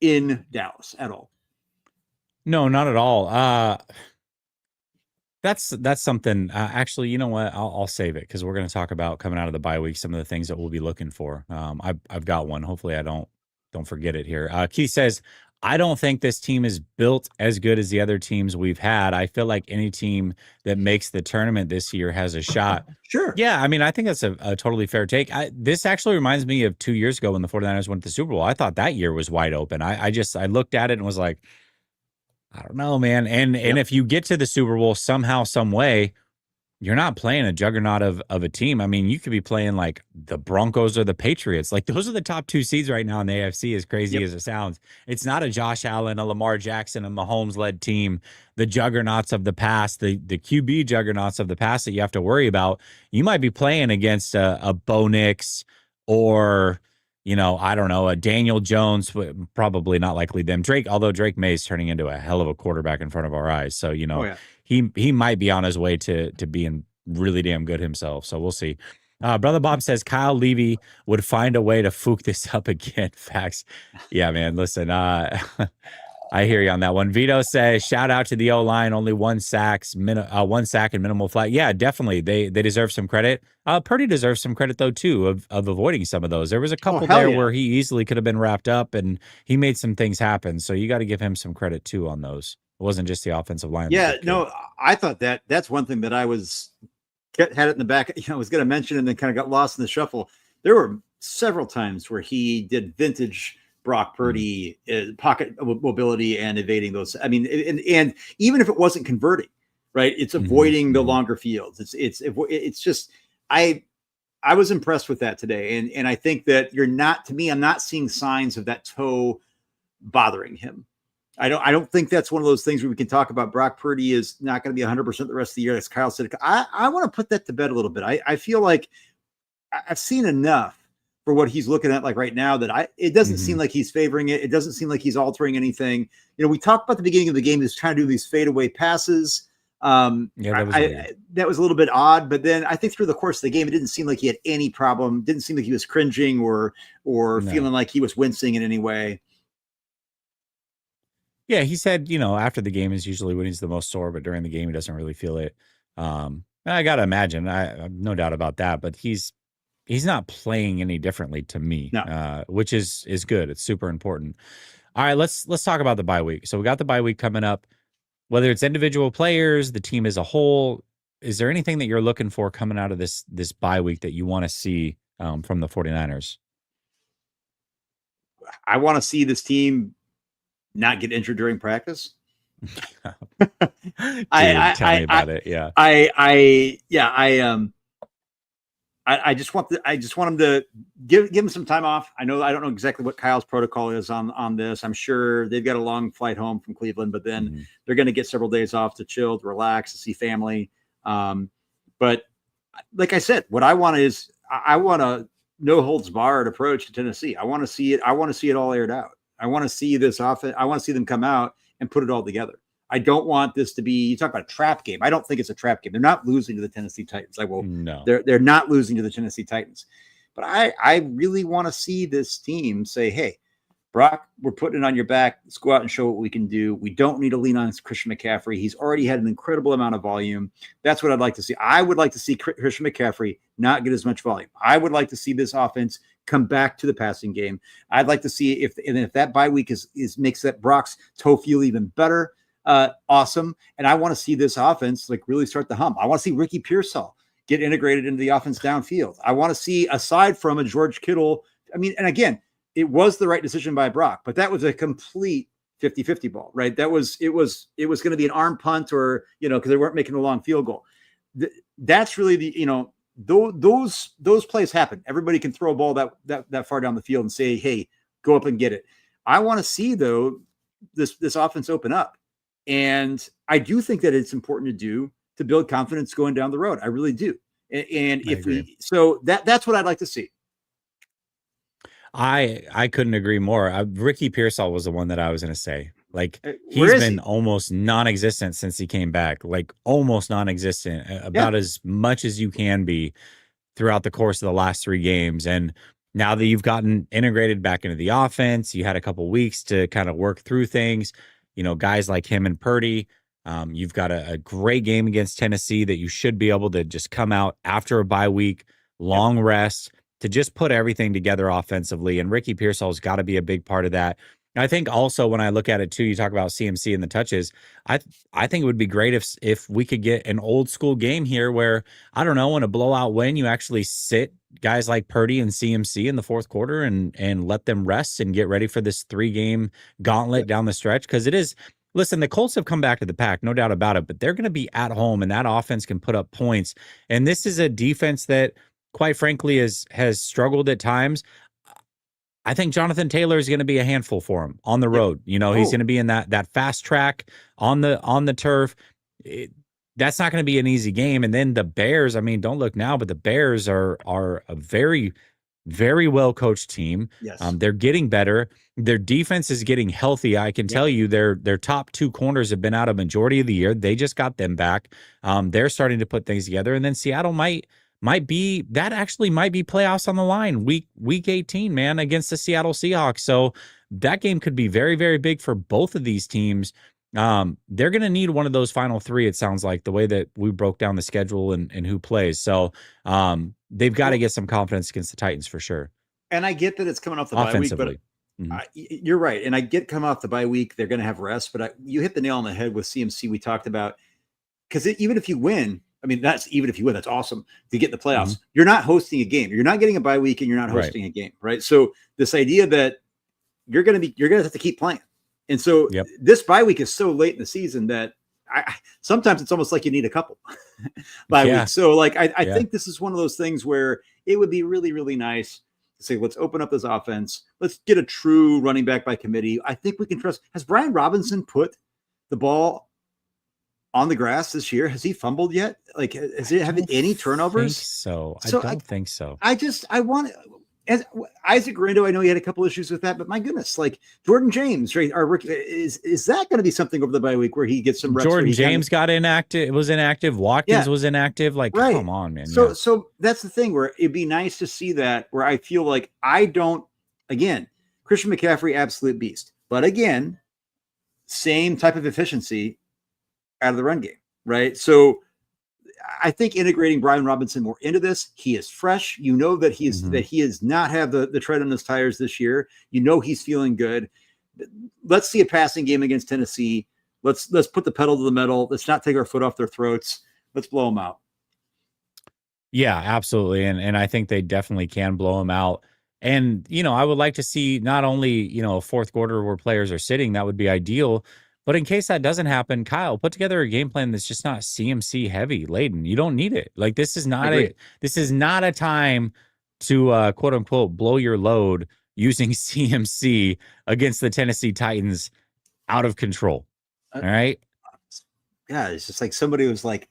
in Dallas at all. No, not at all. That's something. Actually, you know what? I'll save it because we're going to talk about coming out of the bye week some of the things that we'll be looking for. I've got one. Hopefully, I don't forget it here. Keith says, I don't think this team is built as good as the other teams we've had. I feel like any team that makes the tournament this year has a shot. Sure. Yeah, I mean, I think that's a totally fair take. This actually reminds me of 2 years ago when the 49ers went to the Super Bowl. I thought that year was wide open. I looked at it and was like, I don't know, man. And if you get to the Super Bowl somehow, some way, you're not playing a juggernaut of a team. I mean, you could be playing like the Broncos or the Patriots. Like those are the top 2 seeds right now in the AFC, as crazy as it sounds. It's not a Josh Allen, a Lamar Jackson, a Mahomes-led team, the juggernauts of the past, the QB juggernauts of the past that you have to worry about. You might be playing against a Bo Nix or, I don't know, a Daniel Jones, probably not likely them. Drake, although Drake May is turning into a hell of a quarterback in front of our eyes. So, he might be on his way to being really damn good himself. So we'll see. Brother Bob says Kyle Levy would find a way to fook this up again. Facts. Yeah, man. Listen, I hear you on that one. Vito says, shout out to the O-line, only 1 sack and minimal flag. Yeah, definitely. They deserve some credit. Purdy deserves some credit, though, too, of avoiding some of those. There was a couple where he easily could have been wrapped up, and he made some things happen. So you got to give him some credit, too, on those. It wasn't just the offensive line. Yeah, no, I thought that's one thing that I had it in the back. I was going to mention and then kind of got lost in the shuffle. There were several times where he did vintage Brock Purdy pocket mobility and evading those. I mean, and even if it wasn't converting, right, it's avoiding the longer fields. It's just I was impressed with that today, and I think that I'm not seeing signs of that toe bothering him. I don't think that's one of those things where we can talk about Brock Purdy is not going to be 100% the rest of the year. As Kyle said, I want to put that to bed a little bit. I feel like I've seen enough for what he's looking at like right now that it doesn't seem like he's favoring it. It doesn't seem like he's altering anything. We talked about the beginning of the game. He's trying to do these fadeaway passes. That was a little bit odd, but then I think through the course of the game, it didn't seem like he had any problem. Didn't seem like he was cringing or feeling like he was wincing in any way. Yeah, he said, after the game is usually when he's the most sore, but during the game, he doesn't really feel it. I got to imagine, I no doubt about that, but he's not playing any differently to me, which is good. It's super important. All right, let's talk about the bye week. So we got the bye week coming up, whether it's individual players, the team as a whole. Is there anything that you're looking for coming out of this bye week that you want to see from the 49ers? I want to see this team not get injured during practice. Dude, tell me about it. Yeah. I just want them to give them some time off. I don't know exactly what Kyle's protocol is on this. I'm sure they've got a long flight home from Cleveland, but then they're going to get several days off to chill, to relax, to see family. But like I said, what I want is I want a no holds barred approach to Tennessee. I want to see it. I want to see it all aired out. I want to see this offense. I want to see them come out and put it all together. I don't want this to be, you talk about a trap game. I don't think it's a trap game. They're not losing to the Tennessee Titans. No. They're not losing to the Tennessee Titans. But I really want to see this team say, hey, Brock, we're putting it on your back. Let's go out and show what we can do. We don't need to lean on Christian McCaffrey. He's already had an incredible amount of volume. That's what I'd like to see. I would like to see Christian McCaffrey not get as much volume. I would like to see this offense come back to the passing game. I'd like to see if that bye week makes that Brock's toe feel even better. Awesome. And I want to see this offense like really start to hum. I want to see Ricky Pearsall get integrated into the offense downfield. I want to see, aside from a George Kittle, and again, it was the right decision by Brock, but that was a complete 50-50 ball, right? It was going to be an arm punt or, because they weren't making a long field goal. That's really those plays happen. Everybody can throw a ball that far down the field and say, hey, go up and get it. I want to see, though, this offense open up. And I do think that it's important to build confidence going down the road. I really do. And that's what I'd like to see. I couldn't agree more. Ricky Pearsall was the one that I was going to say. Like, Where he's is been he? almost non-existent since he came back. Like, almost non-existent, Yeah. about as much as you can be throughout the course of the last 3 games. And now that you've gotten integrated back into the offense, you had a couple weeks to kind of work through things. Guys like him and Purdy. You've got a great game against Tennessee that you should be able to just come out after a bye week, Yep. long rest, to just put everything together offensively. And Ricky Pearsall's got to be a big part of that. I think also when I look at it too, you talk about CMC and the touches. I think it would be great if we could get an old school game here where, I don't know, in a blowout win, you actually sit guys like Purdy and CMC in the fourth quarter and let them rest and get ready for this 3-game gauntlet Yep. down the stretch. Because it is, listen, the Colts have come back to the pack, no doubt about it, but they're going to be at home and that offense can put up points. And this is a defense that, quite frankly, has struggled at times. I think Jonathan Taylor is going to be a handful for him on the Yep. road. He's going to be in that fast track on the turf. That's not going to be an easy game. And then the Bears, I mean, don't look now, but the Bears are a very, very well coached team. Yes. They're getting better. Their defense is getting healthy. I can tell you their top 2 corners have been out a majority of the year. They just got them back. They're starting to put things together. And then Seattle might be playoffs on the line week 18, man, against the Seattle Seahawks. So that game could be very, very big for both of these teams. They're going to need one of those final 3, it sounds like, the way that we broke down the schedule and who plays. So they've got to get some confidence against the Titans for sure. And I get that it's coming off the bye week, but you're right. And I get coming off the bye week, they're going to have rest, but you hit the nail on the head with CMC. We talked about, because even if you win, I mean, that's awesome to get in the playoffs. Mm-hmm. You're not hosting a game. You're not getting a bye week and you're not hosting a game. Right. So this idea that you're going to have to keep playing. And so this bye week is so late in the season that sometimes it's almost like you need a couple bye weeks. So like, I think this is one of those things where it would be really, really nice to say, let's open up this offense. Let's get a true running back by committee. I think we can trust. Has Brian Robinson put the ball on the grass this year? Has he fumbled yet? Like, has it having any turnovers? I don't think so. I want as Isaac Rindo, I know he had a couple issues with that, but my goodness, like Jordan James, right? Our rookie, is that going to be something over the bye week where he gets some reps? Jordan James got inactive. It was inactive. Watkins was inactive. Like, come on, man. So that's the thing where it'd be nice to see that, where I feel like again, Christian McCaffrey, absolute beast, but again, same type of efficiency out of the run game, right? So I think integrating Brian Robinson more into this, he is fresh. You know that he is not have the tread on his tires this year. You know he's feeling good. Let's see a passing game against Tennessee. Let's put the pedal to the metal. Let's not take our foot off their throats. Let's blow them out. Yeah, absolutely. And I think they definitely can blow them out. And, I would like to see not only, a fourth quarter where players are sitting, that would be ideal. But in case that doesn't happen, Kyle, put together a game plan that's just not CMC heavy laden. You don't need it. Like, this is not a time to quote unquote blow your load using CMC against the Tennessee Titans out of control. All right. Yeah, it's just like somebody was like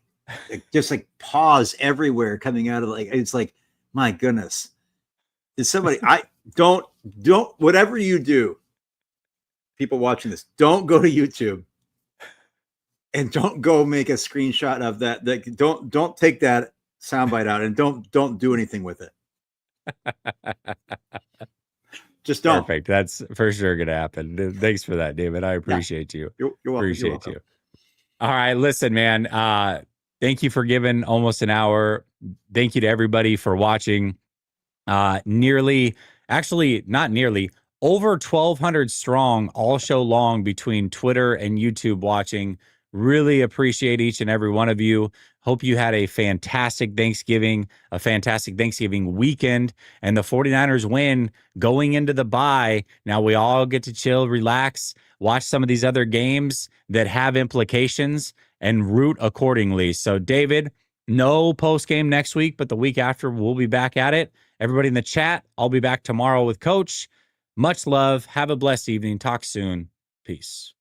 just like pause everywhere coming out of it's like, my goodness. Is somebody don't whatever you do. People watching this, don't go to YouTube and don't go make a screenshot of that. Don't take that soundbite out and don't do anything with it. Just don't. Perfect. That's for sure going to happen. Thanks for that, David. I appreciate you. You're welcome. Appreciate you. All right. Listen, man, thank you for giving almost an hour. Thank you to everybody for watching. Not nearly, over 1,200 strong all show long between Twitter and YouTube watching. Really appreciate each and every one of you. Hope you had a fantastic Thanksgiving weekend, and the 49ers win going into the bye. Now we all get to chill, relax, watch some of these other games that have implications, and root accordingly. So, David, no post game next week, but the week after we'll be back at it. Everybody in the chat, I'll be back tomorrow with Coach. Much love. Have a blessed evening. Talk soon. Peace.